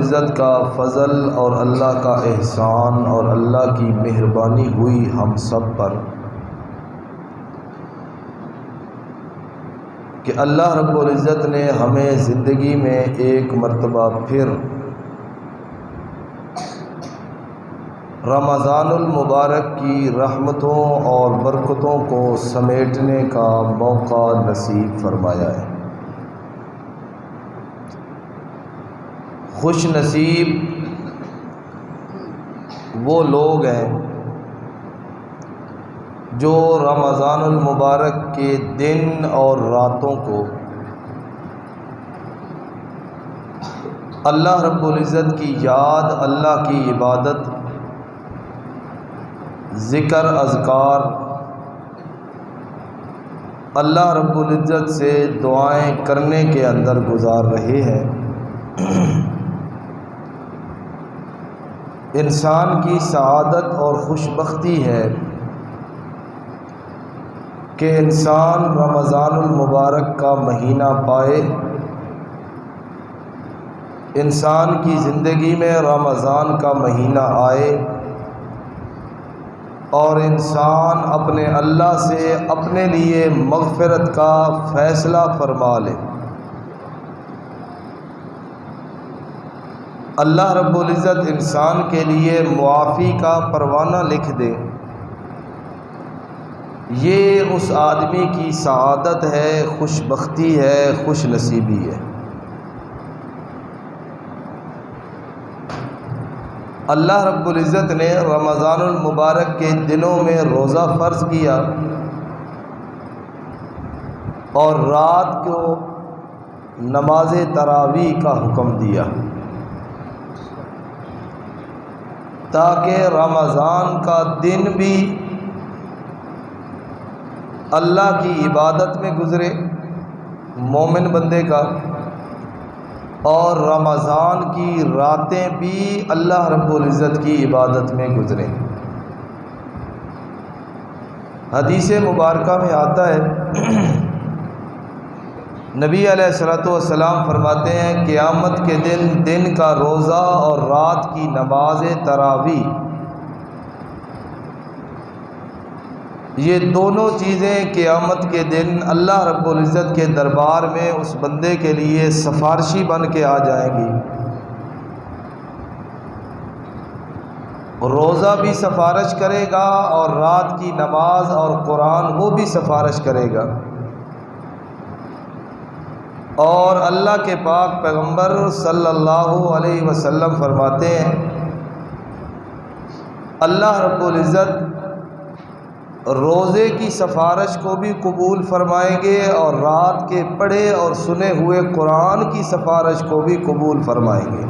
العزت کا فضل اور اللہ کا احسان اور اللہ کی مہربانی ہوئی ہم سب پر کہ اللہ رب العزت نے ہمیں زندگی میں ایک مرتبہ پھر رمضان المبارک کی رحمتوں اور برکتوں کو سمیٹنے کا موقع نصیب فرمایا ہے۔ خوش نصیب وہ لوگ ہیں جو رمضان المبارک کے دن اور راتوں کو اللہ رب العزت کی یاد، اللہ کی عبادت، ذکر، اذکار، اللہ رب العزت سے دعائیں کرنے کے اندر گزار رہے ہیں۔ انسان کی سعادت اور خوشبختی ہے کہ انسان رمضان المبارک کا مہینہ پائے، انسان کی زندگی میں رمضان کا مہینہ آئے اور انسان اپنے اللہ سے اپنے لیے مغفرت کا فیصلہ فرما لے۔ اللہ رب العزت انسان کے لیے معافی کا پروانہ لکھ دے، یہ اس آدمی کی سعادت ہے، خوش بختی ہے، خوش نصیبی ہے۔ اللہ رب العزت نے رمضان المبارک کے دنوں میں روزہ فرض کیا اور رات کو نماز تراویح کا حکم دیا تاکہ رمضان کا دن بھی اللہ کی عبادت میں گزرے مومن بندے کا، اور رمضان کی راتیں بھی اللہ رب العزت کی عبادت میں گزریں۔ حدیث مبارکہ میں آتا ہے، نبی علیہ الصلوۃ والسلام فرماتے ہیں قیامت کے دن کا روزہ اور رات کی نماز تراویح، یہ دونوں چیزیں قیامت کے دن اللہ رب العزت کے دربار میں اس بندے کے لیے سفارشی بن کے آ جائیں گی۔ روزہ بھی سفارش کرے گا اور رات کی نماز اور قرآن وہ بھی سفارش کرے گا۔ اور اللہ کے پاک پیغمبر صلی اللہ علیہ وسلم فرماتے ہیں اللہ رب العزت روزے کی سفارش کو بھی قبول فرمائیں گے اور رات کے پڑھے اور سنے ہوئے قرآن کی سفارش کو بھی قبول فرمائیں گے۔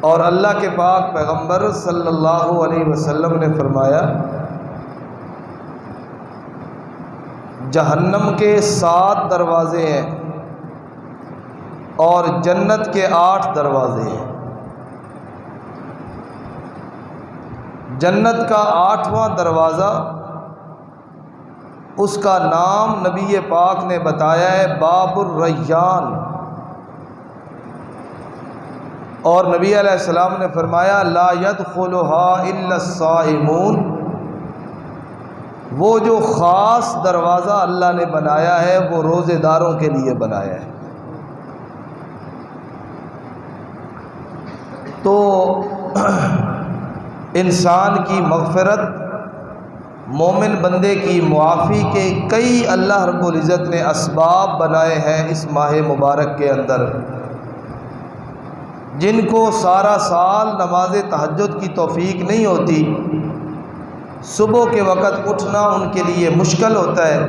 اور اللہ کے پاک پیغمبر صلی اللہ علیہ وسلم نے فرمایا جہنم کے 7 دروازے ہیں اور جنت کے 8 دروازے ہیں۔ جنت کا 8واں دروازہ، اس کا نام نبی پاک نے بتایا ہے باب الریان، اور نبی علیہ السلام نے فرمایا لا يدخلها الا الصائمون، وہ جو خاص دروازہ اللہ نے بنایا ہے وہ روزے داروں کے لیے بنایا ہے۔ تو انسان کی مغفرت، مومن بندے کی معافی کے کئی اللہ رب العزت نے اسباب بنائے ہیں اس ماہ مبارک کے اندر۔ جن کو سارا سال نماز تہجد کی توفیق نہیں ہوتی، صبح کے وقت اٹھنا ان کے لیے مشکل ہوتا ہے،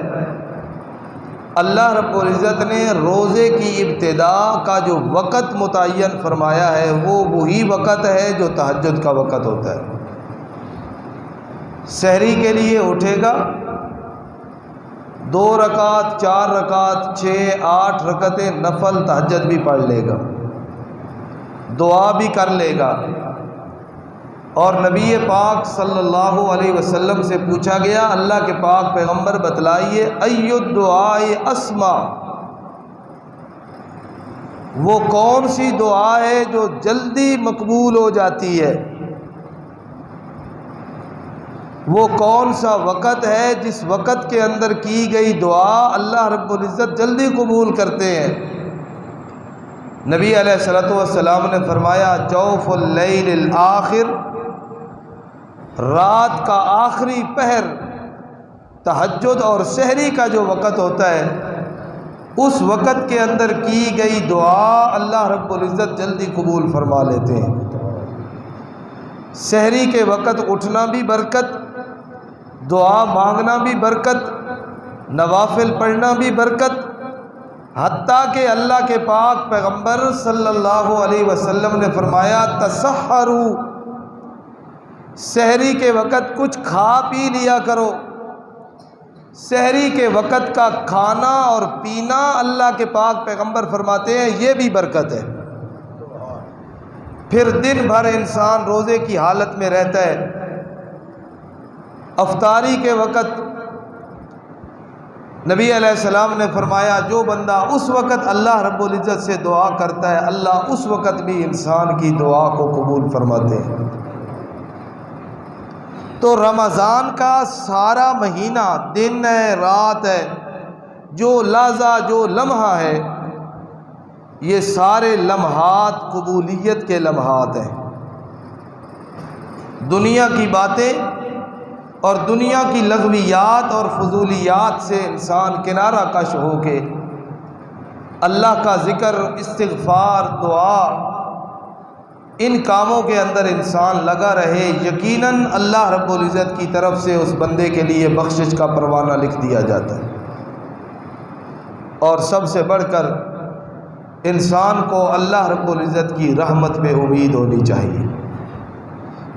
اللہ رب العزت نے روزے کی ابتدا کا جو وقت متعین فرمایا ہے وہ وہی وقت ہے جو تہجد کا وقت ہوتا ہے۔ سحری کے لیے اٹھے گا، 2 رکعت 4 رکعت 6 8 رکعتیں نفل تہجد بھی پڑھ لے گا، دعا بھی کر لے گا۔ اور نبی پاک صلی اللہ علیہ وسلم سے پوچھا گیا اللہ کے پاک پیغمبر بتلائیے ای الدعاء اسمع، وہ کون سی دعا ہے جو جلدی مقبول ہو جاتی ہے؟ وہ کون سا وقت ہے جس وقت کے اندر کی گئی دعا اللہ رب العزت جلدی قبول کرتے ہیں؟ نبی علیہ الصلوۃ والسلام نے فرمایا جوف اللیل الآخر، رات کا آخری پہر، تہجد اور سحری کا جو وقت ہوتا ہے، اس وقت کے اندر کی گئی دعا اللہ رب العزت جلدی قبول فرما لیتے ہیں۔ سحری کے وقت اٹھنا بھی برکت، دعا مانگنا بھی برکت، نوافل پڑھنا بھی برکت، حتیٰ کہ اللہ کے پاک پیغمبر صلی اللہ علیہ وسلم نے فرمایا تسحروا، سحری کے وقت کچھ کھا پی لیا کرو۔ سحری کے وقت کا کھانا اور پینا اللہ کے پاک پیغمبر فرماتے ہیں یہ بھی برکت ہے۔ پھر دن بھر انسان روزے کی حالت میں رہتا ہے، افطاری کے وقت نبی علیہ السلام نے فرمایا جو بندہ اس وقت اللہ رب العزت سے دعا کرتا ہے اللہ اس وقت بھی انسان کی دعا کو قبول فرماتے ہیں۔ تو رمضان کا سارا مہینہ، دن ہے رات ہے، جو لحظہ جو لمحہ ہے، یہ سارے لمحات قبولیت کے لمحات ہیں۔ دنیا کی باتیں اور دنیا کی لغویات اور فضولیات سے انسان کنارہ کش ہو کے اللہ کا ذکر، استغفار، دعا، ان کاموں کے اندر انسان لگا رہے، یقیناً اللہ رب العزت کی طرف سے اس بندے کے لیے بخشش کا پروانہ لکھ دیا جاتا ہے۔ اور سب سے بڑھ کر انسان کو اللہ رب العزت کی رحمت پہ امید ہونی چاہیے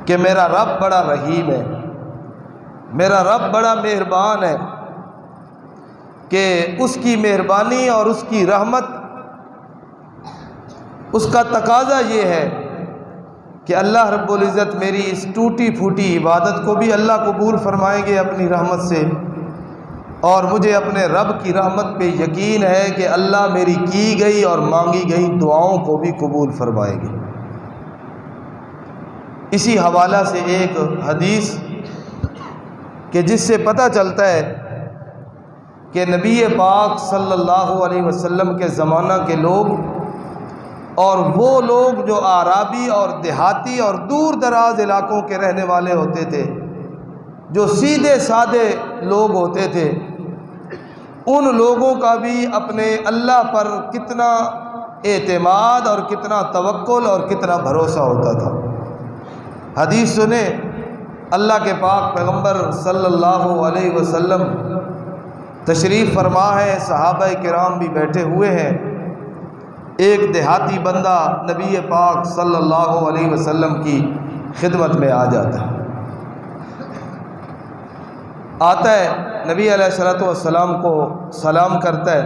کہ میرا رب بڑا رحیم ہے، میرا رب بڑا مہربان ہے، کہ اس کی مہربانی اور اس کی رحمت، اس کا تقاضا یہ ہے کہ اللہ رب العزت میری اس ٹوٹی پھوٹی عبادت کو بھی اللہ قبول فرمائیں گے اپنی رحمت سے، اور مجھے اپنے رب کی رحمت پہ یقین ہے کہ اللہ میری کی گئی اور مانگی گئی دعاؤں کو بھی قبول فرمائیں گے۔ اسی حوالہ سے ایک حدیث کہ جس سے پتہ چلتا ہے کہ نبی پاک صلی اللہ علیہ وسلم کے زمانہ کے لوگ اور وہ لوگ جو اعرابی اور دیہاتی اور دور دراز علاقوں کے رہنے والے ہوتے تھے، جو سیدھے سادے لوگ ہوتے تھے، ان لوگوں کا بھی اپنے اللہ پر کتنا اعتماد اور کتنا توکل اور کتنا بھروسہ ہوتا تھا۔ حدیث سنیں، اللہ کے پاک پیغمبر صلی اللہ علیہ وسلم تشریف فرما ہے، صحابہ کرام بھی بیٹھے ہوئے ہیں، ایک دیہاتی بندہ نبی پاک صلی اللہ علیہ وسلم کی خدمت میں آ جاتا ہے، آتا ہے نبی علیہ الصلوۃ والسلام کو سلام کرتا ہے،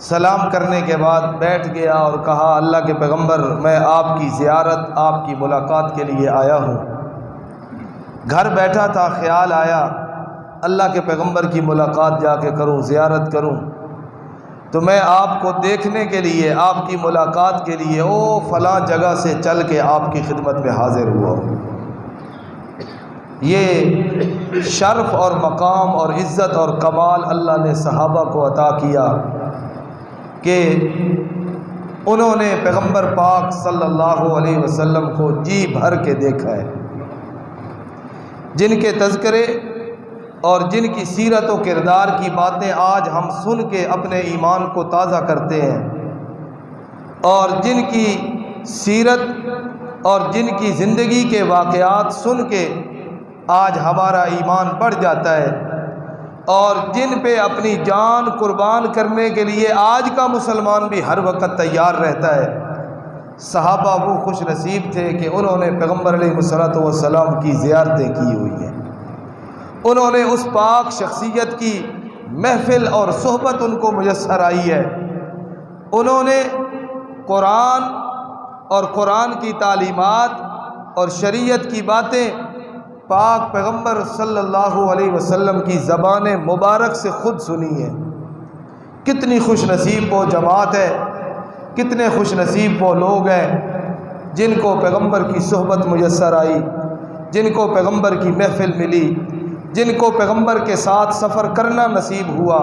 سلام کرنے کے بعد بیٹھ گیا اور کہا اللہ کے پیغمبر میں آپ کی زیارت، آپ کی ملاقات کے لیے آیا ہوں۔ گھر بیٹھا تھا، خیال آیا اللہ کے پیغمبر کی ملاقات جا کے کروں، زیارت کروں، تو میں آپ کو دیکھنے کے لیے، آپ کی ملاقات کے لیے فلاں جگہ سے چل کے آپ کی خدمت میں حاضر ہوا ہوں۔ یہ شرف اور مقام اور عزت اور کمال اللہ نے صحابہ کو عطا کیا کہ انہوں نے پیغمبر پاک صلی اللہ علیہ وسلم کو جی بھر کے دیکھا ہے، جن کے تذکرے اور جن کی سیرت و کردار کی باتیں آج ہم سن کے اپنے ایمان کو تازہ کرتے ہیں، اور جن کی سیرت اور جن کی زندگی کے واقعات سن کے آج ہمارا ایمان بڑھ جاتا ہے، اور جن پہ اپنی جان قربان کرنے کے لیے آج کا مسلمان بھی ہر وقت تیار رہتا ہے۔ صحابہ وہ خوش نصیب تھے کہ انہوں نے پیغمبر علیہ الصلوۃ والسلام کی زیارتیں کی ہوئی ہیں، انہوں نے اس پاک شخصیت کی محفل اور صحبت ان کو میسر آئی ہے، انہوں نے قرآن اور قرآن کی تعلیمات اور شریعت کی باتیں پاک پیغمبر صلی اللہ علیہ وسلم کی زبان مبارک سے خود سنی ہے۔ کتنی خوش نصیب وہ جماعت ہے کتنے خوش نصیب وہ لوگ ہیں جن کو پیغمبر کی صحبت میسر آئی، جن کو پیغمبر کی محفل ملی، جن کو پیغمبر کے ساتھ سفر کرنا نصیب ہوا،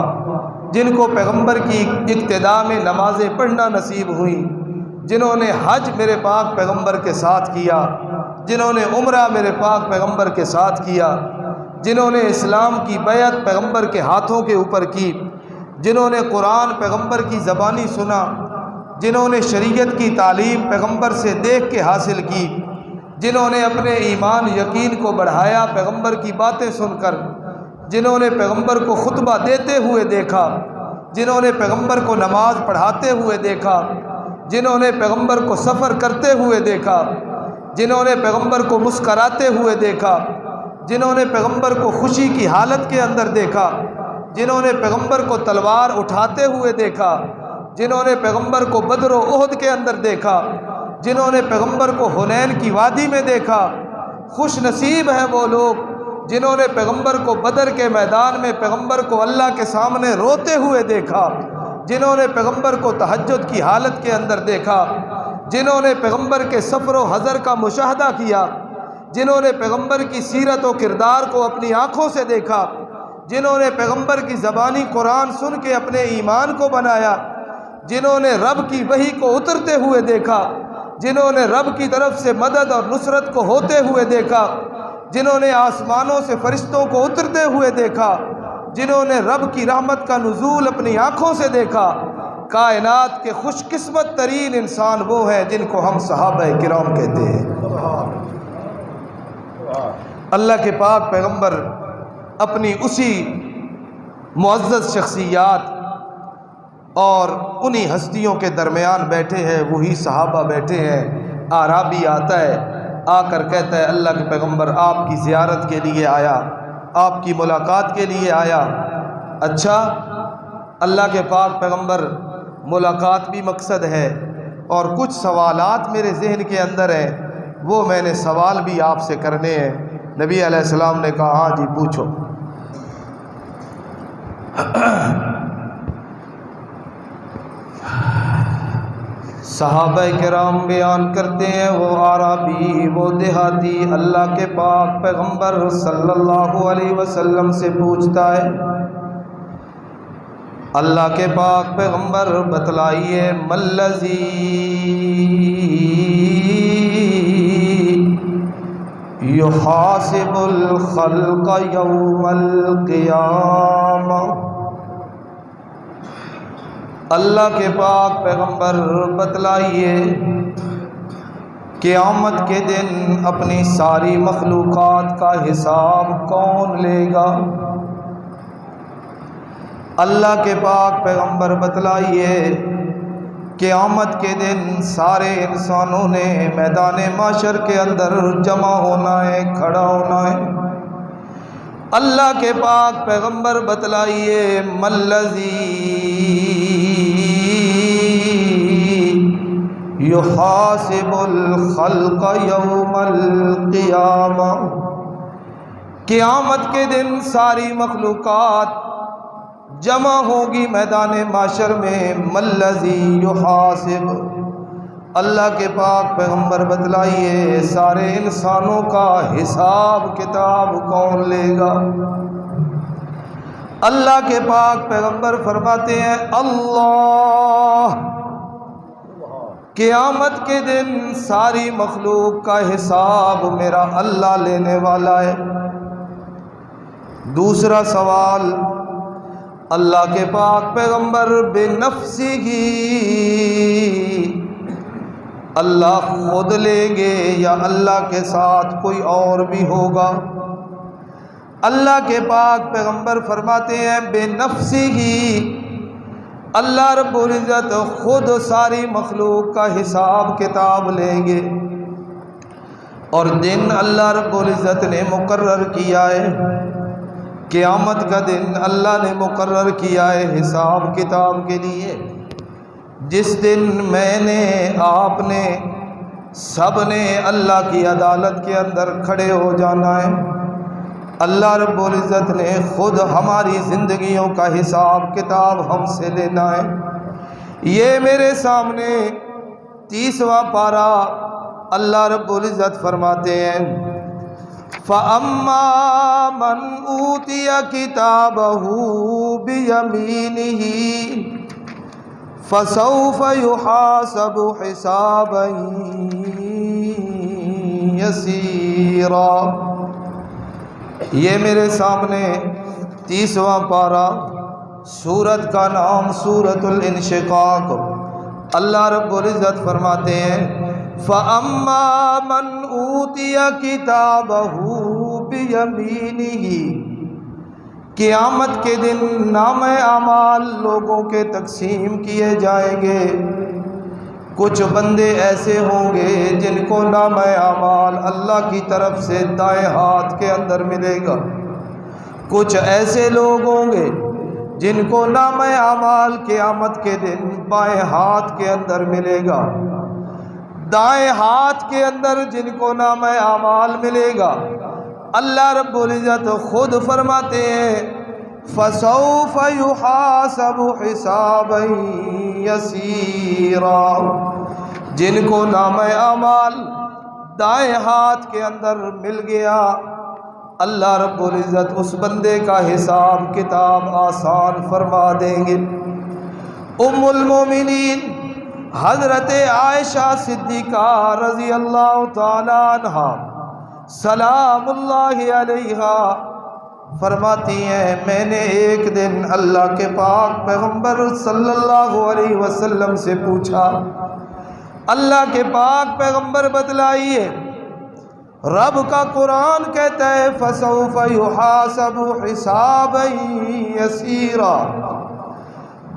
جن کو پیغمبر کی اقتداء میں نمازیں پڑھنا نصیب ہوئیں، جنہوں نے حج میرے پاک پیغمبر کے ساتھ کیا، جنہوں نے عمرہ میرے پاک پیغمبر کے ساتھ کیا، جنہوں نے اسلام کی بیعت پیغمبر کے ہاتھوں کے اوپر کی، جنہوں نے قرآن پیغمبر کی زبانی سنا، جنہوں نے شریعت کی تعلیم پیغمبر سے دیکھ کے حاصل کی، جنہوں نے اپنے ایمان یقین کو بڑھایا پیغمبر کی باتیں سن کر، جنہوں نے پیغمبر کو خطبہ دیتے ہوئے دیکھا، جنہوں نے پیغمبر کو نماز پڑھاتے ہوئے دیکھا، جنہوں نے پیغمبر کو سفر کرتے ہوئے دیکھا، جنہوں نے پیغمبر کو مسکراتے ہوئے دیکھا، جنہوں نے پیغمبر کو خوشی کی حالت کے اندر دیکھا، جنہوں نے پیغمبر کو تلوار اٹھاتے ہوئے دیکھا، جنہوں نے پیغمبر کو بدر و احد کے اندر دیکھا، جنہوں نے پیغمبر کو حنین کی وادی میں دیکھا، خوش نصیب ہیں وہ لوگ جنہوں نے پیغمبر کو بدر کے میدان میں پیغمبر کو اللہ کے سامنے روتے ہوئے دیکھا، جنہوں نے پیغمبر کو تہجد کی حالت کے اندر دیکھا، جنہوں نے پیغمبر کے سفر و حضر کا مشاہدہ کیا، جنہوں نے پیغمبر کی سیرت و کردار کو اپنی آنکھوں سے دیکھا، جنہوں نے پیغمبر کی زبانی قرآن سن کے اپنے ایمان کو بنایا، جنہوں نے رب کی وحی کو اترتے ہوئے دیکھا، جنہوں نے رب کی طرف سے مدد اور نصرت کو ہوتے ہوئے دیکھا، جنہوں نے آسمانوں سے فرشتوں کو اترتے ہوئے دیکھا، جنہوں نے رب کی رحمت کا نزول اپنی آنکھوں سے دیکھا، کائنات کے خوش قسمت ترین انسان وہ ہیں جن کو ہم صحابہ کرام کہتے ہیں۔ اللہ کے پاک پیغمبر اپنی اسی معزز شخصیات اور انہی ہستیوں کے درمیان بیٹھے ہیں، وہی صحابہ بیٹھے ہیں۔ اعرابی آتا ہے، آ کر کہتا ہے اللہ کے پیغمبر آپ کی زیارت کے لیے آیا، آپ کی ملاقات کے لیے آیا۔ اچھا، اللہ کے پاک پیغمبر ملاقات بھی مقصد ہے، اور کچھ سوالات میرے ذہن کے اندر ہیں، وہ میں نے سوال بھی آپ سے کرنے ہیں۔ نبی علیہ السلام نے کہا ہاں جی پوچھو۔ صحابہ کرام بیان کرتے ہیں وہ اعرابی، وہ دیہاتی اللہ کے پاک پیغمبر صلی اللہ علیہ وسلم سے پوچھتا ہے، اللہ کے پاک پیغمبر بتلائیے ملذی یحاسب الخلق یوم القیامہ۔ اللہ کے پاک پیغمبر بتلائیے قیامت کے دن اپنی ساری مخلوقات کا حساب کون لے گا؟ اللہ کے پاک پیغمبر بتلائیے قیامت کے دن سارے انسانوں نے میدان محشر کے اندر جمع ہونا ہے، کھڑا ہونا ہے۔ اللہ کے پاک پیغمبر بتلائیے ملذی یحاسب الخلق یوم القیامہ۔ قیامت کے دن ساری مخلوقات جمع ہوگی میدان معاشر میں، ملذی یحاسب۔ اللہ کے پاک پیغمبر بتلائیے سارے انسانوں کا حساب کتاب کون لے گا؟ اللہ کے پاک پیغمبر فرماتے ہیں اللہ، قیامت کے دن ساری مخلوق کا حساب میرا اللہ لینے والا ہے۔ دوسرا سوال، اللہ کے پاک پیغمبر بنفسہ، اللہ خود لیں گے یا اللہ کے ساتھ کوئی اور بھی ہوگا؟ اللہ کے پاک پیغمبر فرماتے ہیں بنفسہ، اللہ رب العزت خود ساری مخلوق کا حساب کتاب لیں گے۔ اور دن اللہ رب العزت نے مقرر کیا ہے، قیامت کا دن اللہ نے مقرر کیا ہے حساب کتاب کے لیے، جس دن میں نے، آپ نے، سب نے اللہ کی عدالت کے اندر کھڑے ہو جانا ہے۔ اللہ رب العزت نے خود ہماری زندگیوں کا حساب کتاب ہم سے لینا ہے۔ یہ میرے سامنے 30واں پارہ اللہ رب العزت فرماتے ہیں فَأَمَّا مَنْ أُوتِيَ كِتَابَهُ بِيَمِينِهِ فَسَوْفَ يُحَاسَبُ حِسَابًا يَسِيرًا۔ یہ میرے سامنے 30واں پارہ، سورت کا نام سورۃ الانشقاق، اللہ رب العزت فرماتے ہیں فَأَمَّا مَنْ أُوتِيَ كِتَابَهُ بِيَمِينِهِ، قیامت کے دن نام اعمال لوگوں کے تقسیم کیے جائیں گے۔ کچھ بندے ایسے ہوں گے جن کو نام اعمال اللہ کی طرف سے دائیں ہاتھ کے اندر ملے گا، کچھ ایسے لوگ ہوں گے جن کو نام اعمال قیامت کے دن بائیں ہاتھ کے اندر ملے گا۔ دائیں ہاتھ کے اندر جن کو نام اعمال ملے گا، اللہ رب العزت خود فرماتے ہیں فَسَوْفَ يُحَاسَبُ حِسَابًا يَسِيرًا۔ جن کو نام اعمال دائیں ہاتھ کے اندر مل گیا، اللہ رب العزت اس بندے کا حساب کتاب آسان فرما دیں گے۔ ام المومنین حضرت عائشہ صدیقہ رضی اللہ تعالی عنہا سلام اللہ علیہا فرماتی ہیں میں نے ایک دن اللہ کے پاک پیغمبر صلی اللہ علیہ وسلم سے پوچھا، اللہ کے پاک پیغمبر بتلائیے، رب کا قرآن کہتا ہے فَسَوْفَ يُحَاسَبُ حِسَابًا يَسِيرًا،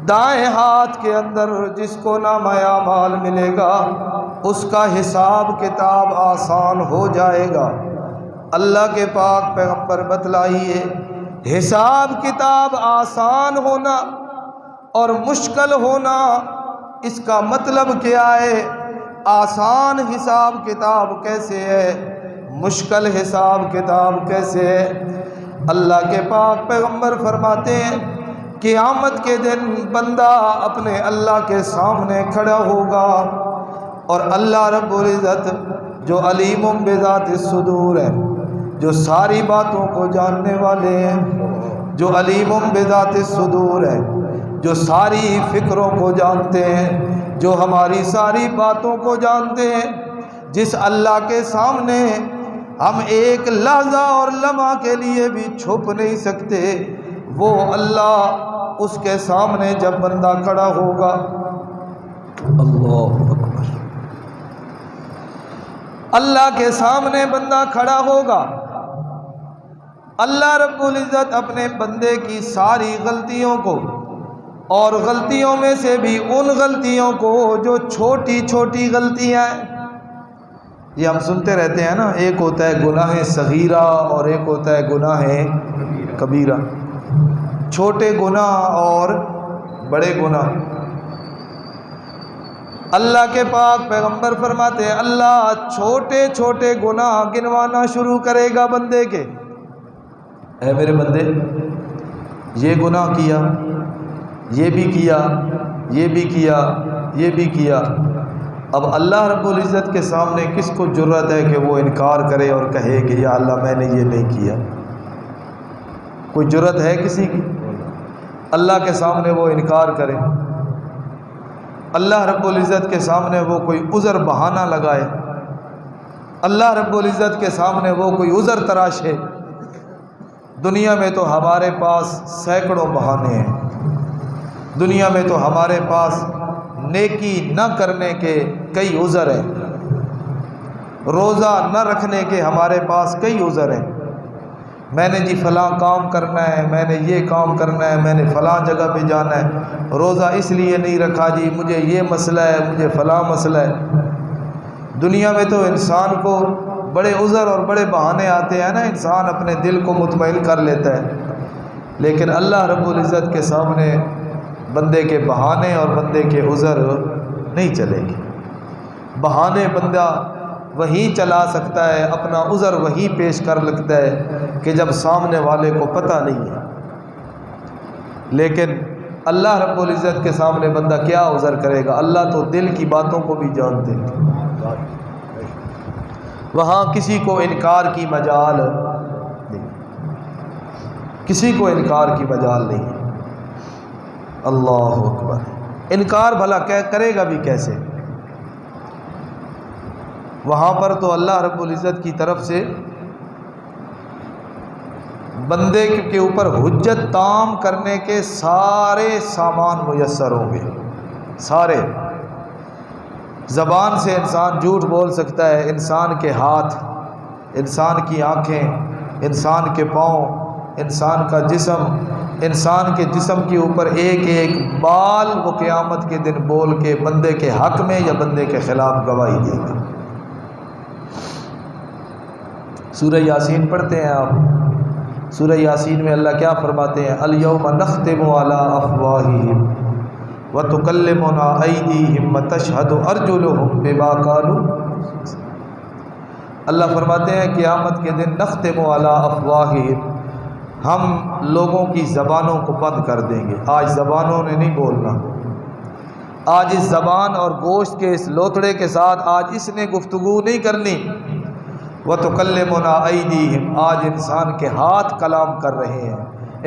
دائیں ہاتھ کے اندر جس کو نام اعمال ملے گا اس کا حساب کتاب آسان ہو جائے گا۔ اللہ کے پاک پیغمبر بتلائیے حساب کتاب آسان ہونا اور مشکل ہونا اس کا مطلب کیا ہے؟ آسان حساب کتاب کیسے ہے، مشکل حساب کتاب کیسے ہے؟ اللہ کے پاک پیغمبر فرماتے ہیں قیامت کے دن بندہ اپنے اللہ کے سامنے کھڑا ہوگا اور اللہ رب العزت جو علیم بذات الصدور ہے، جو ساری باتوں کو جاننے والے ہیں، جو علیم بذات الصدور ہے، جو ساری فکروں کو جانتے ہیں، جو ہماری ساری باتوں کو جانتے ہیں، جس اللہ کے سامنے ہم ایک لحظہ اور لمحہ کے لیے بھی چھپ نہیں سکتے، وہ اللہ اس کے سامنے جب بندہ کھڑا ہوگا، اللہ اکبر، اللہ کے سامنے بندہ کھڑا ہوگا، اللہ رب العزت اپنے بندے کی ساری غلطیوں کو اور غلطیوں میں سے بھی ان غلطیوں کو جو چھوٹی چھوٹی غلطیاں ہیں، یہ ہم سنتے رہتے ہیں نا، ایک ہوتا ہے گناہ صغیرہ اور ایک ہوتا ہے گناہ کبیرہ، چھوٹے گناہ اور بڑے گناہ۔ اللہ کے پاک پیغمبر فرماتے ہیں اللہ چھوٹے چھوٹے گناہ گنوانا شروع کرے گا بندے کے، اے میرے بندے یہ گناہ کیا، یہ بھی کیا، یہ بھی کیا، یہ بھی کیا۔ اب اللہ رب العزت کے سامنے کس کو جرأت ہے کہ وہ انکار کرے اور کہے کہ یا اللہ میں نے یہ نہیں کیا؟ کوئی جرأت ہے کسی کی اللہ کے سامنے وہ انکار کرے؟ اللہ رب العزت کے سامنے وہ کوئی عذر بہانہ لگائے؟ اللہ رب العزت کے سامنے وہ کوئی عذر تراشے؟ دنیا میں تو ہمارے پاس سینکڑوں بہانے ہیں، دنیا میں تو ہمارے پاس نیکی نہ کرنے کے کئی عذر ہیں، روزہ نہ رکھنے کے ہمارے پاس کئی عذر ہیں، میں نے جی فلاں کام کرنا ہے، میں نے یہ کام کرنا ہے، میں نے فلاں جگہ پہ جانا ہے، روزہ اس لیے نہیں رکھا جی مجھے یہ مسئلہ ہے، مجھے فلاں مسئلہ ہے۔ دنیا میں تو انسان کو بڑے عذر اور بڑے بہانے آتے ہیں نا، انسان اپنے دل کو مطمئن کر لیتا ہے، لیکن اللہ رب العزت کے سامنے بندے کے بہانے اور بندے کے عذر نہیں چلے گی۔ بہانے بندہ وہیں چلا سکتا ہے، اپنا عذر وہیں پیش کر لگتا ہے کہ جب سامنے والے کو پتہ نہیں ہے، لیکن اللہ رب العزت کے سامنے بندہ کیا عذر کرے گا؟ اللہ تو دل کی باتوں کو بھی جانتے ہیں، وہاں کسی کو انکار کی مجال نہیں، کسی کو انکار کی مجال نہیں۔ اللہ اکبر۔ انکار بھلا کرے گا بھی کیسے؟ وہاں پر تو اللہ رب العزت کی طرف سے بندے کے اوپر حجت تام کرنے کے سارے سامان میسر ہوں گے، سارے۔ زبان سے انسان جھوٹ بول سکتا ہے، انسان کے ہاتھ، انسان کی آنکھیں، انسان کے پاؤں، انسان کا جسم، انسان کے جسم کے اوپر ایک ایک بال وہ قیامت کے دن بول کے بندے کے حق میں یا بندے کے خلاف گواہی دے گا۔ سورہ یاسین پڑھتے ہیں آپ، سورہ یاسین میں اللہ کیا فرماتے ہیں؟ الیوم نختم علی افواہہم وتکلمنا ایدیہم وتشہد ارجلہم بما کانوا۔ اللہ فرماتے ہیں قیامت کے دن نختم علی افواہہم، ہم لوگوں کی زبانوں کو بند کر دیں گے۔ آج زبانوں نے نہیں بولنا، آج اس زبان اور گوشت کے اس لوتڑے کے ساتھ آج اس نے گفتگو نہیں کرنی۔ وَتُكَلِّمُنَا أَيْدِيهِمْ، آج انسان کے ہاتھ کلام کر رہے ہیں،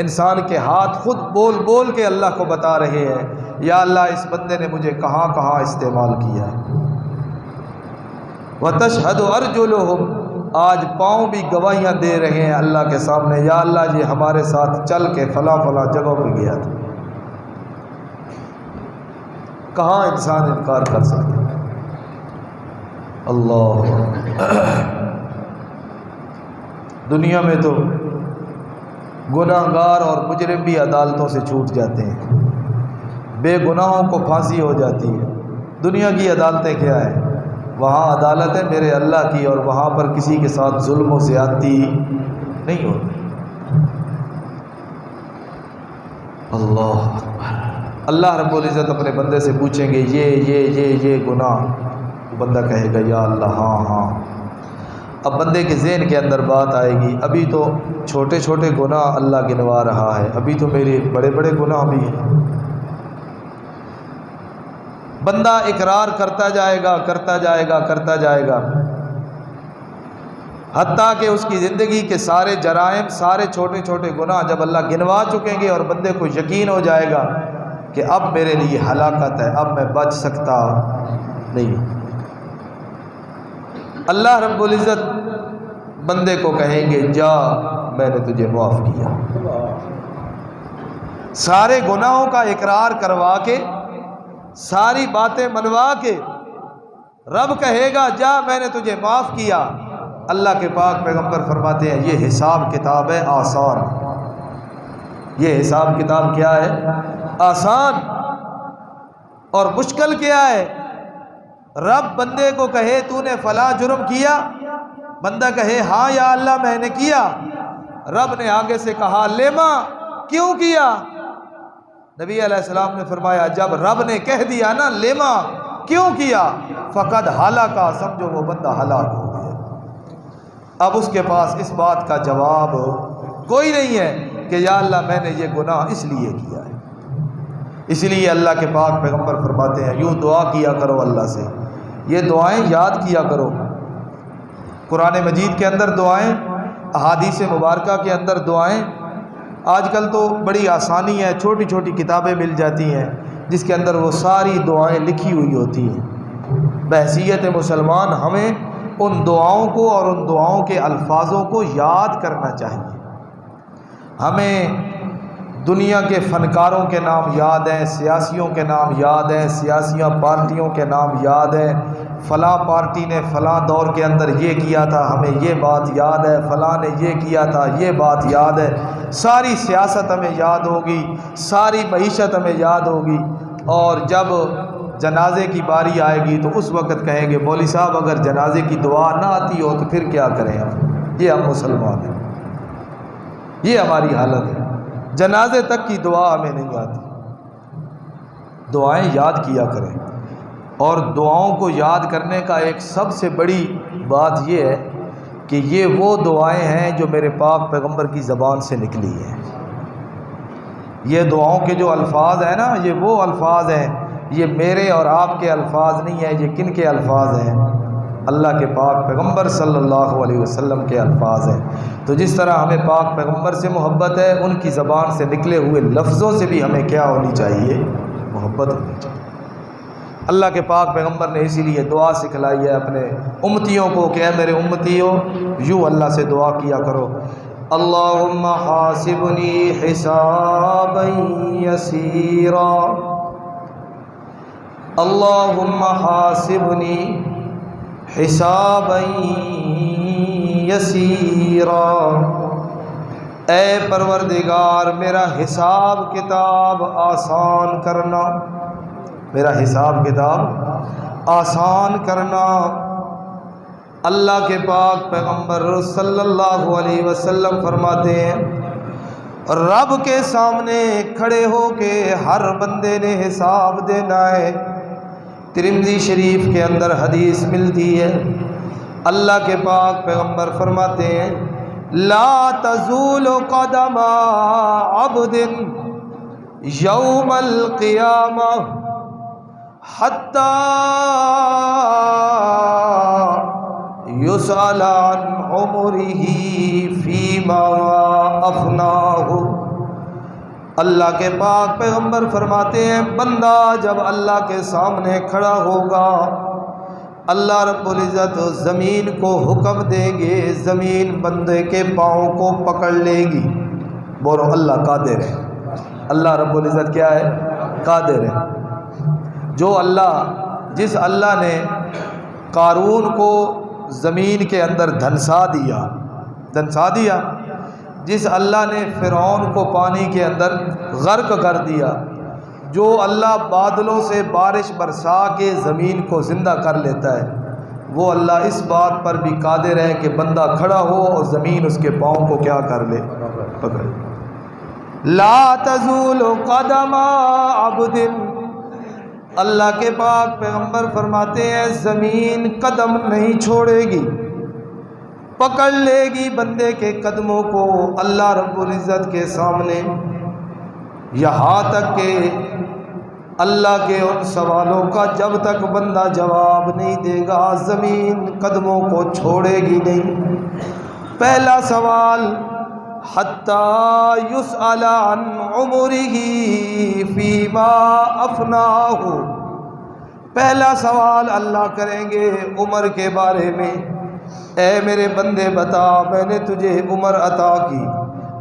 انسان کے ہاتھ خود بول بول کے اللہ کو بتا رہے ہیں یا اللہ اس بندے نے مجھے کہاں کہاں استعمال کیا ہے۔ وَتَشْهَدُ أَرْجُلُهُمْ، آج پاؤں بھی گواہیاں دے رہے ہیں اللہ کے سامنے، یا اللہ یہ ہمارے ساتھ چل کے فلاں فلاں جگہ پر گیا تھا۔ کہاں انسان انکار کر سکتا ہے؟ اللہ۔ دنیا میں تو گناہ گار اور مجرم بھی عدالتوں سے چھوٹ جاتے ہیں، بے گناہوں کو پھانسی ہو جاتی ہے۔ دنیا کی عدالتیں کیا ہیں؟ وہاں عدالت ہے میرے اللہ کی، اور وہاں پر کسی کے ساتھ ظلم و زیادتی نہیں ہوتی۔ اللہ اللہ رب العزت اپنے بندے سے پوچھیں گے یہ گناہ، بندہ کہے گا یا اللہ ہاں ہاں۔ اب بندے کے ذہن کے اندر بات آئے گی، ابھی تو چھوٹے چھوٹے گناہ اللہ گنوا رہا ہے، ابھی تو میرے بڑے بڑے گناہ بھی ہیں۔ بندہ اقرار کرتا جائے گا کرتا جائے گا کرتا جائے گا، حتیٰ کہ اس کی زندگی کے سارے جرائم، سارے چھوٹے چھوٹے گناہ جب اللہ گنوا چکیں گے اور بندے کو یقین ہو جائے گا کہ اب میرے لیے ہلاکت ہے، اب میں بچ سکتا نہیں، اللہ رب العزت بندے کو کہیں گے جا میں نے تجھے معاف کیا۔ سارے گناہوں کا اقرار کروا کے، ساری باتیں منوا کے رب کہے گا جا میں نے تجھے معاف کیا۔ اللہ کے پاک پیغمبر فرماتے ہیں یہ حساب کتاب ہے آسان، یہ حساب کتاب کیا ہے؟ آسان۔ اور مشکل کیا ہے؟ رب بندے کو کہے تو نے فلاں جرم کیا، بندہ کہے ہاں یا اللہ میں نے کیا، رب نے آگے سے کہا لیما، کیوں کیا؟ نبی علیہ السلام نے فرمایا جب رب نے کہہ دیا نا لیما، کیوں کیا، فقد ہلاکا، سمجھو وہ بندہ ہلاک ہو گیا۔ اب اس کے پاس اس بات کا جواب کوئی نہیں ہے کہ یا اللہ میں نے یہ گناہ اس لیے کیا ہے۔ اس لیے اللہ کے پاک پیغمبر فرماتے ہیں یوں دعا کیا کرو اللہ سے، یہ دعائیں یاد کیا کرو۔ قرآن مجید کے اندر دعائیں، احادیث مبارکہ کے اندر دعائیں، آج کل تو بڑی آسانی ہے، چھوٹی چھوٹی کتابیں مل جاتی ہیں جس کے اندر وہ ساری دعائیں لکھی ہوئی ہوتی ہیں۔ بحیثیت مسلمان ہمیں ان دعاؤں کو اور ان دعاؤں کے الفاظوں کو یاد کرنا چاہیے۔ ہمیں دنیا کے فنکاروں کے نام یاد ہیں، سیاسیوں کے نام یاد ہیں، سیاسیوں پارٹیوں کے نام یاد ہیں، فلاں پارٹی نے فلاں دور کے اندر یہ کیا تھا ہمیں یہ بات یاد ہے، فلاں نے یہ کیا تھا یہ بات یاد ہے، ساری سیاست ہمیں یاد ہوگی، ساری معیشت ہمیں یاد ہوگی، اور جب جنازے کی باری آئے گی تو اس وقت کہیں گے مولوی صاحب اگر جنازے کی دعا نہ آتی ہو تو پھر کیا کریں ہم؟ یہ ہم مسلمان ہیں، یہ ہماری حالت ہے، جنازے تک کی دعا ہمیں نہیں آتی۔ دعائیں یاد کیا کریں، اور دعاؤں کو یاد کرنے کا ایک سب سے بڑی بات یہ ہے کہ یہ وہ دعائیں ہیں جو میرے پاک پیغمبر کی زبان سے نکلی ہیں۔ یہ دعاؤں کے جو الفاظ ہیں نا، یہ وہ الفاظ ہیں، یہ میرے اور آپ کے الفاظ نہیں ہیں، یہ کن کے الفاظ ہیں؟ اللہ کے پاک پیغمبر صلی اللہ علیہ وسلم کے الفاظ ہیں۔ تو جس طرح ہمیں پاک پیغمبر سے محبت ہے، ان کی زبان سے نکلے ہوئے لفظوں سے بھی ہمیں کیا ہونی چاہیے؟ محبت ہونی چاہیے۔ اللہ کے پاک پیغمبر نے اسی لیے دعا سکھلائی ہے اپنے امتیوں کو کہ اے میرے امتیوں، یوں اللہ سے دعا کیا کرو، اللہم حاسبنی حسابا یسیرا، اللہم حاسبنی حسابا یسیرا، اے پروردگار میرا حساب کتاب آسان کرنا، میرا حساب کتاب آسان کرنا۔ اللہ کے پاک پیغمبر صلی اللہ علیہ وسلم فرماتے ہیں رب کے سامنے کھڑے ہو کے ہر بندے نے حساب دینا ہے۔ ترمذی شریف کے اندر حدیث ملتی ہے، اللہ کے پاک پیغمبر فرماتے ہیں لا تزول قدم عبد یوم القیامہ حتی یسأل عن عمرہ فیما افناہ۔ اللہ کے پاک پیغمبر فرماتے ہیں بندہ جب اللہ کے سامنے کھڑا ہوگا، اللہ رب العزت زمین کو حکم دیں گے، زمین بندے کے پاؤں کو پکڑ لے گی۔ بولو اللہ قادر ہے، اللہ رب العزت کیا ہے؟ قادر ہے۔ جو اللہ، جس اللہ نے قارون کو زمین کے اندر دھنسا دیا، جس اللہ نے فرعون کو پانی کے اندر غرق کر دیا، جو اللہ بادلوں سے بارش برسا کے زمین کو زندہ کر لیتا ہے، وہ اللہ اس بات پر بھی قادر ہے کہ بندہ کھڑا ہو اور زمین اس کے پاؤں کو کیا کر لے؟ پکڑ۔ لا تزول قدم عبد، اللہ کے پاک پیغمبر فرماتے ہیں زمین قدم نہیں چھوڑے گی، پکڑ لے گی بندے کے قدموں کو اللہ رب العزت کے سامنے، یہاں تک کہ اللہ کے ان سوالوں کا جب تک بندہ جواب نہیں دے گا زمین قدموں کو چھوڑے گی نہیں۔ پہلا سوال حتی یسأل عن عمرہ فیما افناہ، پہلا سوال اللہ کریں گے عمر کے بارے میں، اے میرے بندے بتا میں نے تجھے عمر عطا کی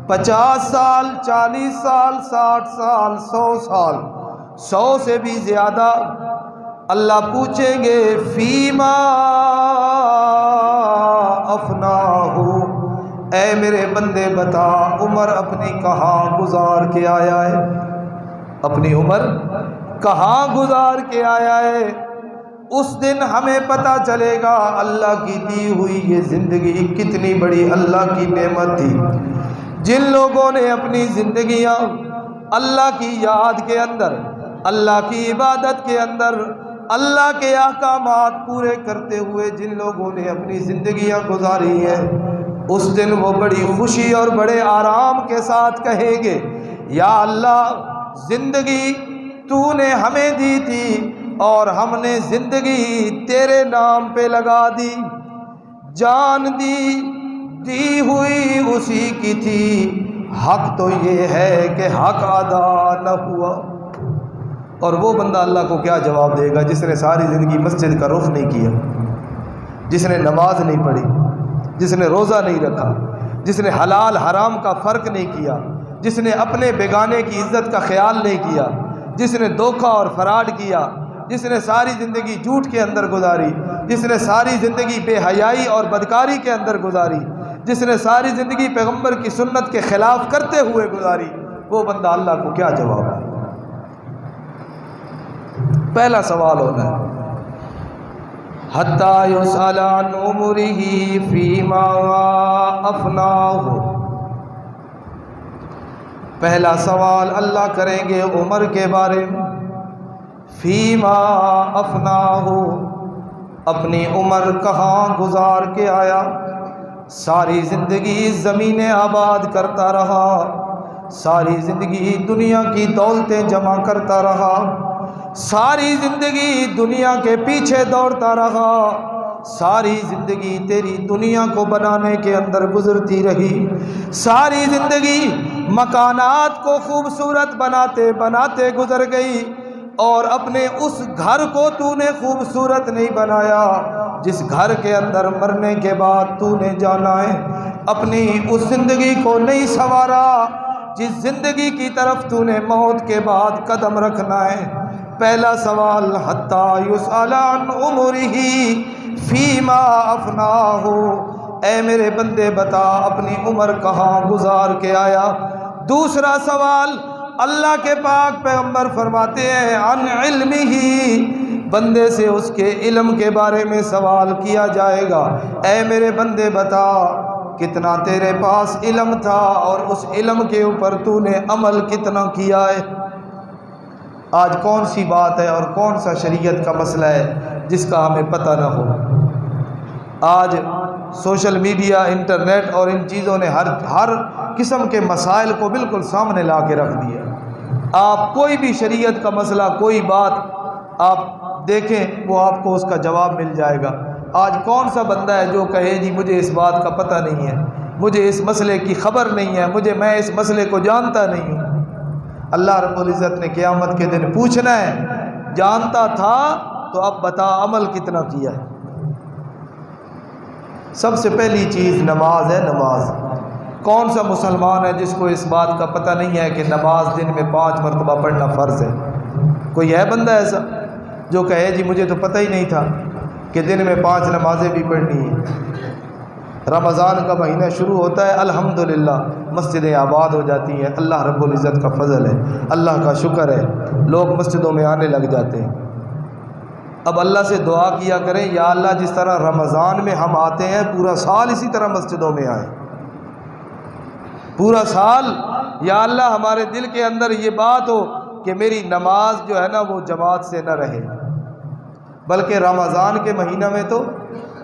50 سال، 40 سال، 60 سال، 100 سال، 100 سے بھی زیادہ، اللہ پوچھیں گے فیما افناہ، اے میرے بندے بتا عمر اپنی کہاں گزار کے آیا ہے، اپنی عمر کہاں گزار کے آیا ہے۔ اس دن ہمیں پتہ چلے گا اللہ کی دی ہوئی یہ زندگی کتنی بڑی اللہ کی نعمت تھی۔ جن لوگوں نے اپنی زندگیاں اللہ کی یاد کے اندر، اللہ کی عبادت کے اندر، اللہ کے احکامات پورے کرتے ہوئے جن لوگوں نے اپنی زندگیاں گزاری ہیں، اس دن وہ بڑی خوشی اور بڑے آرام کے ساتھ کہیں گے یا اللہ زندگی تو نے ہمیں دی تھی اور ہم نے زندگی تیرے نام پہ لگا دی، جان دی ہوئی اسی کی تھی، حق تو یہ ہے کہ حق ادا نہ ہوا۔ اور وہ بندہ اللہ کو کیا جواب دے گا جس نے ساری زندگی مسجد کا رخ نہیں کیا، جس نے نماز نہیں پڑھی، جس نے روزہ نہیں رکھا، جس نے حلال حرام کا فرق نہیں کیا، جس نے اپنے بیگانے کی عزت کا خیال نہیں کیا، جس نے دھوکہ اور فراڈ کیا، جس نے ساری زندگی جھوٹ کے اندر گزاری، جس نے ساری زندگی بے حیائی اور بدکاری کے اندر گزاری، جس نے ساری زندگی پیغمبر کی سنت کے خلاف کرتے ہوئے گزاری، وہ بندہ اللہ کو کیا جواب دے؟ پہلا سوال ہونا ہے حتی یسأل عن عمرہ فیما افناہ، پہلا سوال اللہ کریں گے عمر کے بارے میں، فیما افناہ، اپنی عمر کہاں گزار کے آیا، ساری زندگی زمین آباد کرتا رہا، ساری زندگی دنیا کی دولتیں جمع کرتا رہا، ساری زندگی دنیا کے پیچھے دوڑتا رہا، ساری زندگی تیری دنیا کو بنانے کے اندر گزرتی رہی، ساری زندگی مکانات کو خوبصورت بناتے بناتے گزر گئی، اور اپنے اس گھر کو تو نے خوبصورت نہیں بنایا جس گھر کے اندر مرنے کے بعد تو نے جانا ہے، اپنی اس زندگی کو نہیں سنوارا جس زندگی کی طرف تو نے موت کے بعد قدم رکھنا ہے۔ پہلا سوال حتیٰ یسأل عن عمرہ فیما افناہ، اے میرے بندے بتا اپنی عمر کہاں گزار کے آیا۔ دوسرا سوال اللہ کے پاک پیغمبر فرماتے ہیں عن علمہ، بندے سے اس کے علم کے بارے میں سوال کیا جائے گا، اے میرے بندے بتا کتنا تیرے پاس علم تھا اور اس علم کے اوپر تو نے عمل کتنا کیا ہے۔ آج کون سی بات ہے اور کون سا شریعت کا مسئلہ ہے جس کا ہمیں پتہ نہ ہو؟ آج سوشل میڈیا، انٹرنیٹ اور ان چیزوں نے ہر قسم کے مسائل کو بالکل سامنے لا کے رکھ دیا۔ آپ کوئی بھی شریعت کا مسئلہ، کوئی بات آپ دیکھیں وہ آپ کو اس کا جواب مل جائے گا۔ آج کون سا بندہ ہے جو کہے جی مجھے اس بات کا پتہ نہیں ہے، مجھے اس مسئلے کی خبر نہیں ہے، میں اس مسئلے کو جانتا نہیں ہوں۔ اللہ رب العزت نے قیامت کے دن پوچھنا ہے، جانتا تھا تو اب بتا عمل کتنا کیا ہے۔ سب سے پہلی چیز نماز ہے۔ نماز، کون سا مسلمان ہے جس کو اس بات کا پتہ نہیں ہے کہ نماز دن میں 5 مرتبہ پڑھنا فرض ہے؟ کوئی ہے بندہ ایسا جو کہے جی مجھے تو پتہ ہی نہیں تھا کہ دن میں 5 نمازیں بھی پڑھنی ہیں؟ رمضان کا مہینہ شروع ہوتا ہے، الحمدللہ مسجدیں آباد ہو جاتی ہیں، اللہ رب العزت کا فضل ہے، اللہ کا شکر ہے، لوگ مسجدوں میں آنے لگ جاتے ہیں۔ اب اللہ سے دعا کیا کریں، یا اللہ جس طرح رمضان میں ہم آتے ہیں پورا سال اسی طرح مسجدوں میں آئیں، پورا سال۔ یا اللہ ہمارے دل کے اندر یہ بات ہو کہ میری نماز جو ہے نا وہ جماعت سے نہ رہے، بلکہ رمضان کے مہینہ میں تو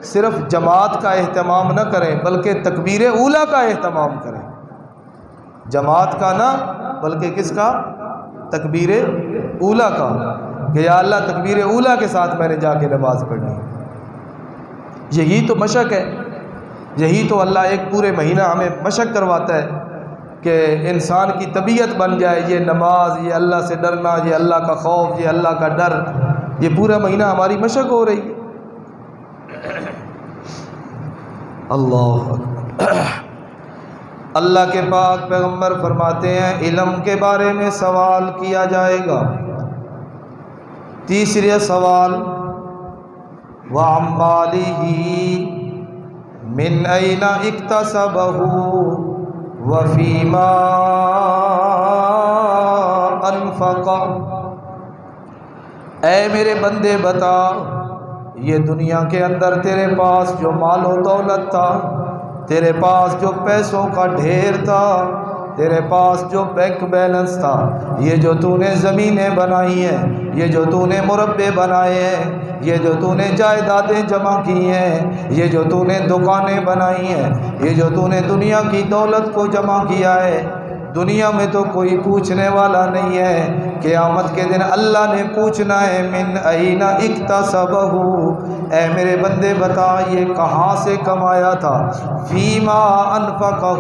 صرف جماعت کا اہتمام نہ کریں بلکہ تکبیر اولیٰ کا اہتمام کریں، جماعت کا نہ بلکہ کس کا؟ تکبیر اولیٰ کا، کہ یا اللہ تکبیر اولیٰ کے ساتھ میں نے جا کے نماز پڑھنی۔ یہی تو مشق ہے، یہی تو اللہ ایک پورے مہینہ ہمیں مشق کرواتا ہے کہ انسان کی طبیعت بن جائے یہ نماز، یہ اللہ سے ڈرنا، یہ اللہ کا خوف، یہ اللہ کا ڈر، یہ پورا مہینہ ہماری مشق ہو رہی ہے۔ اللہ اکبر۔ اللہ کے پاک پیغمبر فرماتے ہیں علم کے بارے میں سوال کیا جائے گا۔ تیسرا سوال وَعَمَّالِهِ مِنْ أَيْنَ اكْتَسَبَهُ وَفِيمَا أَنْفَقَ، اے میرے بندے بتا یہ دنیا کے اندر تیرے پاس جو مال و دولت تھا، تیرے پاس جو پیسوں کا ڈھیر تھا، تیرے پاس جو بینک بیلنس تھا، یہ جو تو نے زمینیں بنائی ہیں، یہ جو تو نے مربے بنائے ہیں، یہ جو تو نے جائیدادیں جمع کی ہیں، یہ جو تو نے دکانیں بنائی ہیں، یہ جو تو نے دنیا کی دولت کو جمع کیا ہے، دنیا میں تو کوئی پوچھنے والا نہیں ہے، قیامت کے دن اللہ نے پوچھنا ہے من این اکتسبہ، اے میرے بندے بتا یہ کہاں سے کمایا تھا، فیما انفقہ،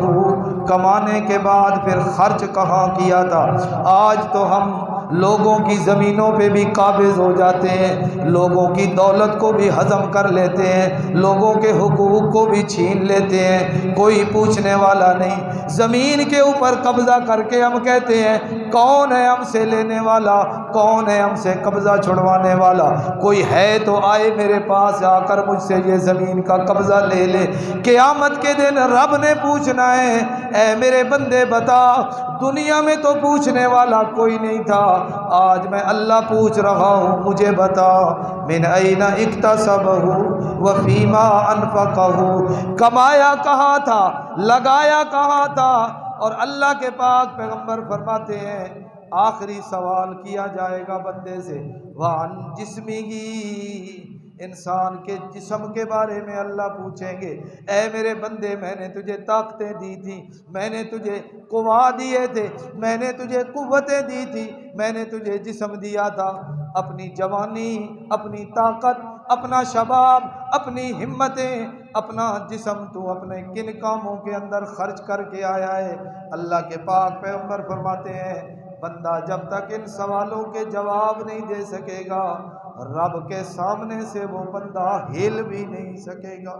کمانے کے بعد پھر خرچ کہاں کیا تھا۔ آج تو ہم لوگوں کی زمینوں پہ بھی قابض ہو جاتے ہیں، لوگوں کی دولت کو بھی ہضم کر لیتے ہیں، لوگوں کے حقوق کو بھی چھین لیتے ہیں، کوئی پوچھنے والا نہیں۔ زمین کے اوپر قبضہ کر کے ہم کہتے ہیں کون ہے ہم سے لینے والا، کون ہے ہم سے قبضہ چھڑوانے والا، کوئی ہے تو آئے میرے پاس آ کر مجھ سے یہ زمین کا قبضہ لے لے۔ قیامت کے دن رب نے پوچھنا ہے اے میرے بندے بتا دنیا میں تو پوچھنے والا کوئی نہیں تھا، آج میں اللہ پوچھ رہا ہوں مجھے بتا من این اکتسبہ وفیما انفقہ، کمایا کہاں تھا، لگایا کہاں تھا۔ اور اللہ کے پاک پیغمبر فرماتے ہیں آخری سوال کیا جائے گا بندے سے وعن جسمہ، انسان کے جسم کے بارے میں اللہ پوچھیں گے، اے میرے بندے میں نے تجھے طاقتیں دی تھی، میں نے تجھے قوا دیے تھے، میں نے تجھے قوتیں دی تھی، میں نے تجھے جسم دیا تھا، اپنی جوانی، اپنی طاقت، اپنا شباب، اپنی ہمتیں، اپنا جسم تو اپنے کن کاموں کے اندر خرچ کر کے آیا ہے؟ اللہ کے پاک پیغمبر فرماتے ہیں بندہ جب تک ان سوالوں کے جواب نہیں دے سکے گا، رب کے سامنے سے وہ بندہ ہل بھی نہیں سکے گا۔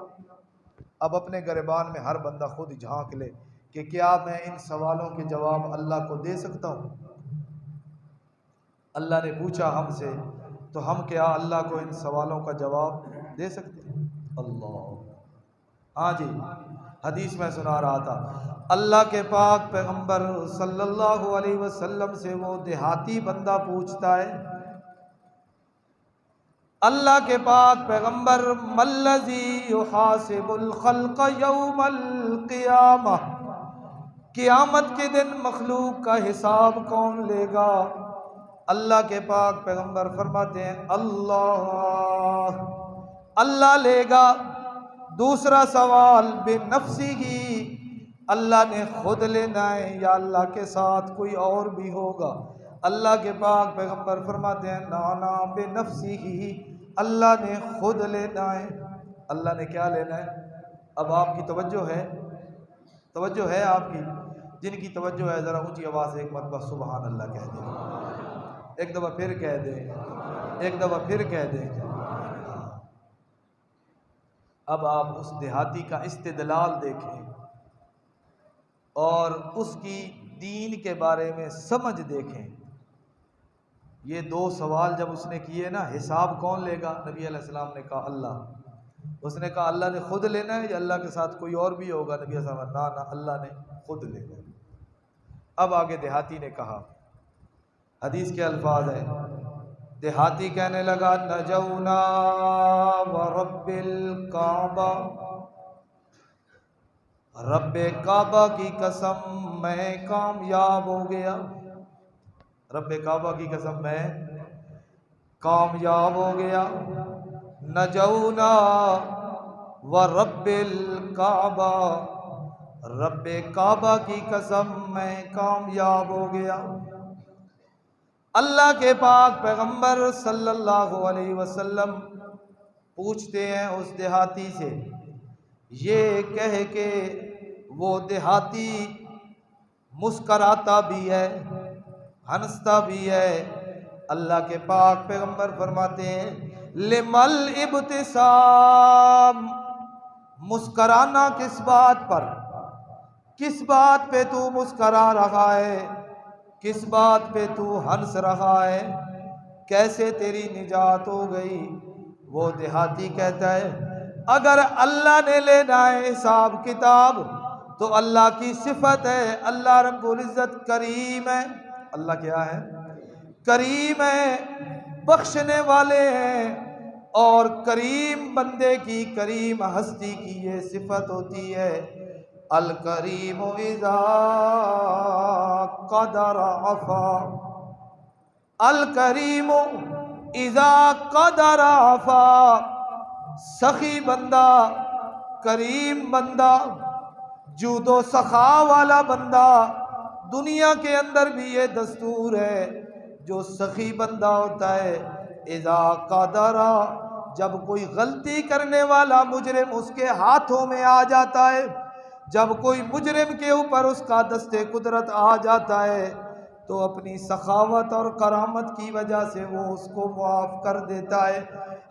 اب اپنے گریبان میں ہر بندہ خود جھانک لے کہ کیا میں ان سوالوں کے جواب اللہ کو دے سکتا ہوں؟ اللہ نے پوچھا ہم سے تو ہم کیا اللہ کو ان سوالوں کا جواب دے سکتے ہیں؟ اللہ، ہاں جی، حدیث میں سنا رہا تھا، اللہ کے پاک پیغمبر صلی اللہ علیہ وسلم سے وہ دیہاتی بندہ پوچھتا ہے، اللہ کے پاک پیغمبر ملذی یحاسب الخلق یوم القیامہ، قیامت کے دن مخلوق کا حساب کون لے گا؟ اللہ کے پاک پیغمبر فرماتے ہیں اللہ، اللہ لے گا۔ دوسرا سوال بنفسہ، اللہ نے خود لینا ہے یا اللہ کے ساتھ کوئی اور بھی ہوگا؟ اللہ کے پاک پیغمبر فرماتے ہیں نا بنفسہ، اللہ نے خود لینا ہے۔ اللہ نے کیا لینا ہے؟ اب آپ کی توجہ ہے؟ توجہ ہے آپ کی؟ جن کی توجہ ہے ذرا اونچی آواز سے ایک مرتبہ سبحان اللہ کہہ دیں، ایک دفعہ پھر کہہ دیں، ایک دفعہ پھر کہہ دیں۔ اب آپ اس دیہاتی کا استدلال دیکھیں اور اس کی دین کے بارے میں سمجھ دیکھیں۔ یہ دو سوال جب اس نے کیے نا، حساب کون لے گا؟ نبی علیہ السلام نے کہا اللہ۔ اس نے کہا اللہ نے خود لینا ہے یا اللہ کے ساتھ کوئی اور بھی ہوگا؟ نبی علیہ السلام نے نہ اللہ نے خود لینا ہے۔ اب آگے دیہاتی نے کہا، حدیث کے الفاظ ہیں، دیہاتی کہنے لگا نجونا ورب الکعبہ، رب کعبہ کی قسم میں کامیاب ہو گیا، رب کعبہ کی قسم میں کامیاب ہو گیا۔ نجونا ورب الکعبہ، رب کعبہ کی قسم میں کامیاب ہو گیا۔ اللہ کے پاک پیغمبر صلی اللہ علیہ وسلم پوچھتے ہیں اس دیہاتی سے، یہ کہہ کے وہ دیہاتی مسکراتا بھی ہے، ہنستا بھی ہے۔ اللہ کے پاک پیغمبر فرماتے ہیں لمل ابتسام، مسکرانا کس بات پر؟ کس بات پہ تو مسکرا رہا ہے؟ کس بات پہ تو ہنس رہا ہے؟ کیسے تیری نجات ہو گئی؟ وہ دیہاتی کہتا ہے اگر اللہ نے لینا ہے حساب کتاب تو اللہ کی صفت ہے، اللہ رب العزت کریم ہے۔ اللہ کیا ہے؟ کریم ہے، بخشنے والے ہیں، اور کریم بندے کی، کریم ہستی کی یہ صفت ہوتی ہے، الکریم اذا قدر عفا، الکریم اذا قدر عفا، سخی بندہ، کریم بندہ، جود و سخا والا بندہ۔ دنیا کے اندر بھی یہ دستور ہے، جو سخی بندہ ہوتا ہے اذا قدر، جب کوئی غلطی کرنے والا مجرم اس کے ہاتھوں میں آ جاتا ہے، جب کوئی مجرم کے اوپر اس کا دست قدرت آ جاتا ہے تو اپنی سخاوت اور کرامت کی وجہ سے وہ اس کو معاف کر دیتا ہے۔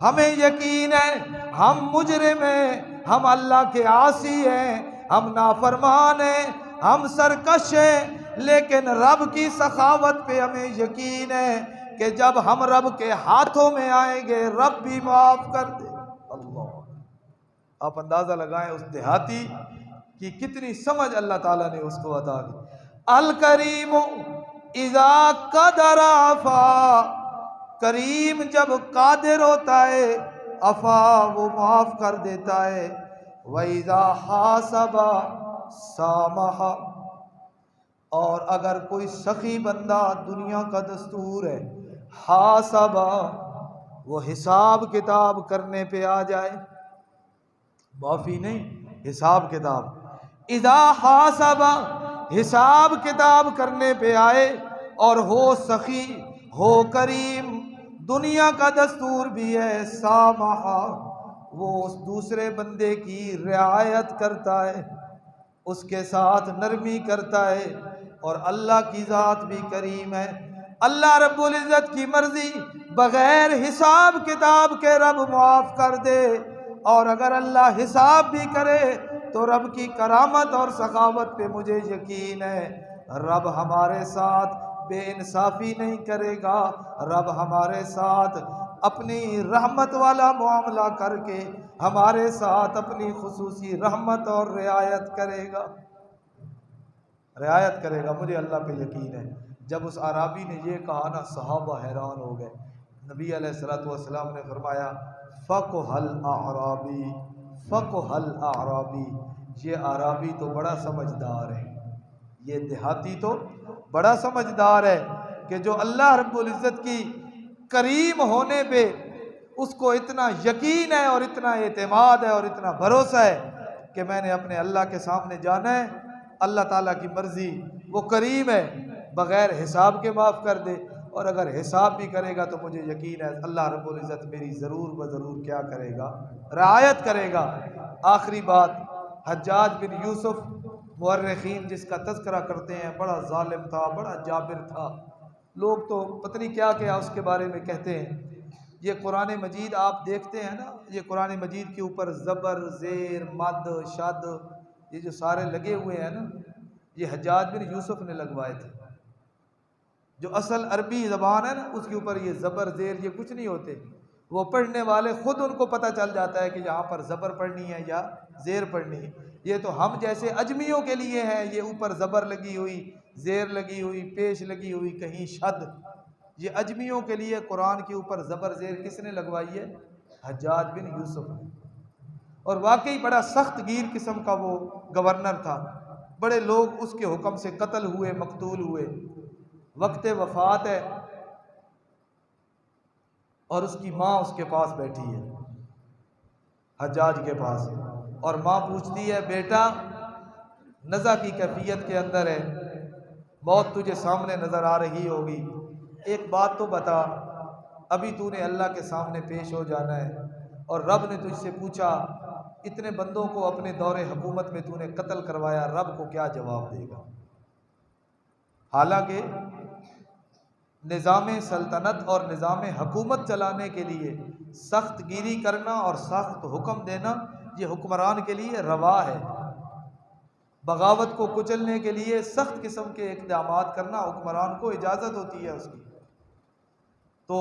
ہمیں یقین ہے ہم مجرم ہیں، ہم اللہ کے عاصی ہیں، ہم نافرمان ہیں، ہم سرکش ہیں، لیکن رب کی سخاوت پہ ہمیں یقین ہے کہ جب ہم رب کے ہاتھوں میں آئیں گے رب بھی معاف کر دے۔ اللہ، آپ اندازہ لگائیں اس دیہاتی کی کتنی سمجھ اللہ تعالیٰ نے اس کو عطا کی۔ الکریم اذا قدر عفا، کریم جب قادر ہوتا ہے عفا وہ معاف کر دیتا ہے۔ وَإِذَا حَاسَبَ سَامَحَ، اور اگر کوئی سخی بندہ، دنیا کا دستور ہے، حاسبہ وہ حساب کتاب کرنے پہ آ جائے، معافی نہیں، حساب کتاب، اذا حاسب، حساب کتاب کرنے پہ آئے، اور ہو سخی، ہو کریم۔ دنیا کا دستور بھی ہے سامح، وہ اس دوسرے بندے کی رعایت کرتا ہے، اس کے ساتھ نرمی کرتا ہے، اور اللہ کی ذات بھی کریم ہے۔ اللہ رب العزت کی مرضی بغیر حساب کتاب کے رب معاف کر دے، اور اگر اللہ حساب بھی کرے تو رب کی کرامت اور سخاوت پہ مجھے یقین ہے، رب ہمارے ساتھ بے انصافی نہیں کرے گا، رب ہمارے ساتھ اپنی رحمت والا معاملہ کر کے ہمارے ساتھ اپنی خصوصی رحمت اور رعایت کرے گا، رعایت کرے گا، مجھے اللہ پہ یقین ہے۔ جب اس اعرابی نے یہ کہا نا، صحابہ حیران ہو گئے۔ نبی علیہ الصلوۃ والسلام نے فرمایا فقہ الاعرابی، فقہ الاعرابی، یہ اعرابی تو بڑا سمجھدار ہے، یہ دیہاتی تو بڑا سمجھدار ہے، کہ جو اللہ رب العزت کی کریم ہونے پہ اس کو اتنا یقین ہے اور اتنا اعتماد ہے اور اتنا بھروسہ ہے کہ میں نے اپنے اللہ کے سامنے جانا ہے، اللہ تعالیٰ کی مرضی، وہ کریم ہے، بغیر حساب کے معاف کر دے، اور اگر حساب بھی کرے گا تو مجھے یقین ہے اللہ رب العزت میری ضرور ضرور کیا کرے گا، رعایت کرے گا۔ آخری بات، حجاج بن یوسف مورخین جس کا تذکرہ کرتے ہیں، بڑا ظالم تھا، بڑا جابر تھا، لوگ تو پتہ نہیں کیا کیا اس کے بارے میں کہتے ہیں۔ یہ قرآن مجید آپ دیکھتے ہیں نا، یہ قرآن مجید کے اوپر زبر، زیر، مد، شد، یہ جو سارے لگے ہوئے ہیں نا، یہ حجاج بن یوسف نے لگوائے تھے۔ جو اصل عربی زبان ہے نا، اس کے اوپر یہ زبر، زیر، یہ کچھ نہیں ہوتے، وہ پڑھنے والے خود ان کو پتہ چل جاتا ہے کہ یہاں پر زبر پڑھنی ہے یا زیر پڑھنی ہے۔ یہ تو ہم جیسے اجمیوں کے لیے ہیں، یہ اوپر زبر لگی ہوئی، زیر لگی ہوئی، پیش لگی ہوئی، کہیں شد، یہ اجمیوں کے لیے قرآن کے اوپر زبر زیر کس نے لگوائی ہے؟ حجاج بن یوسف نے۔ اور واقعی بڑا سخت گیر قسم کا وہ گورنر تھا، بڑے لوگ اس کے حکم سے قتل ہوئے، مقتول ہوئے۔ وقت وفات ہے اور اس کی ماں اس کے پاس بیٹھی ہے، حجاج کے پاس، اور ماں پوچھتی ہے بیٹا نزع کی کیفیت کے اندر ہے، موت تجھے سامنے نظر آ رہی ہوگی، ایک بات تو بتا، ابھی تو نے اللہ کے سامنے پیش ہو جانا ہے، اور رب نے تجھ سے پوچھا اتنے بندوں کو اپنے دور حکومت میں تو نے قتل کروایا، رب کو کیا جواب دے گا؟ حالانکہ نظام سلطنت اور نظام حکومت چلانے کے لیے سخت گیری کرنا اور سخت حکم دینا یہ حکمران کے لیے روا ہے، بغاوت کو کچلنے کے لیے سخت قسم کے اقدامات کرنا حکمران کو اجازت ہوتی ہے اس کی۔ تو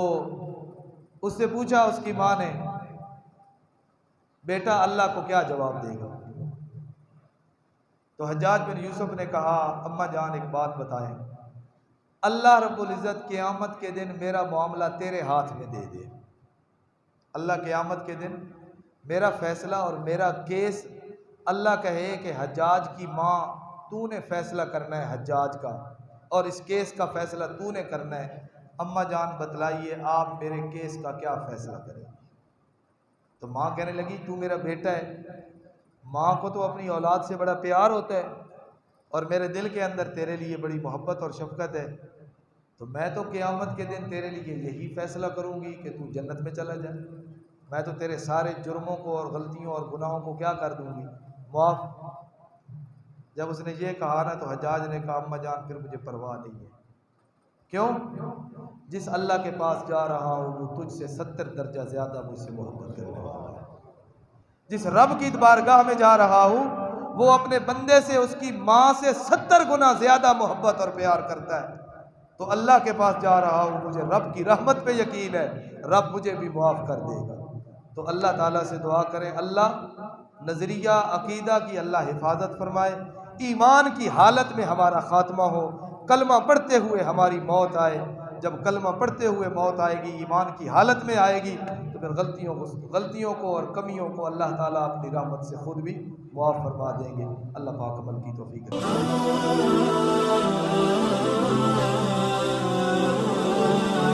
اس سے پوچھا اس کی ماں نے بیٹا اللہ کو کیا جواب دے گا؟ تو حجاج بن یوسف نے کہا اماں جان ایک بات بتائیں، اللہ رب العزت قیامت کے دن میرا معاملہ تیرے ہاتھ میں دے دے، اللہ قیامت کے دن میرا فیصلہ اور میرا کیس اللہ کہے کہ حجاج کی ماں تو نے فیصلہ کرنا ہے حجاج کا، اور اس کیس کا فیصلہ تو نے کرنا ہے، اماں جان بتلائیے آپ میرے کیس کا کیا فیصلہ کریں؟ تو ماں کہنے لگی تو میرا بیٹا ہے، ماں کو تو اپنی اولاد سے بڑا پیار ہوتا ہے، اور میرے دل کے اندر تیرے لیے بڑی محبت اور شفقت ہے، تو میں تو قیامت کے دن تیرے لیے یہی فیصلہ کروں گی کہ تو جنت میں چلا جائے، میں تو تیرے سارے جرموں کو اور غلطیوں اور گناہوں کو کیا کر دوں گی؟ معاف۔ جب اس نے یہ کہا نا تو حجاج نے کہا اماں جان پھر مجھے پرواہ نہیں ہے، کیوں؟ جس اللہ کے پاس جا رہا ہوں وہ تجھ سے 70 درجہ زیادہ مجھ سے محبت کرنے والا ہے، جس رب کی بارگاہ میں جا رہا ہوں وہ اپنے بندے سے اس کی ماں سے 70 گنا زیادہ محبت اور پیار کرتا ہے، تو اللہ کے پاس جا رہا ہوں، مجھے رب کی رحمت پہ یقین ہے، رب مجھے بھی معاف کر دے گا۔ تو اللہ تعالیٰ سے دعا کریں اللہ نظریہ عقیدہ کی اللہ حفاظت فرمائے، ایمان کی حالت میں ہمارا خاتمہ ہو، کلمہ پڑھتے ہوئے ہماری موت آئے، جب کلمہ پڑھتے ہوئے موت آئے گی ایمان کی حالت میں آئے گی تو پھر غلطیوں کو اور کمیوں کو اللہ تعالیٰ اپنی رحمت سے خود بھی معاف فرما دیں گے۔ اللہ پاک عمل کی توفیق عطا فرمائے۔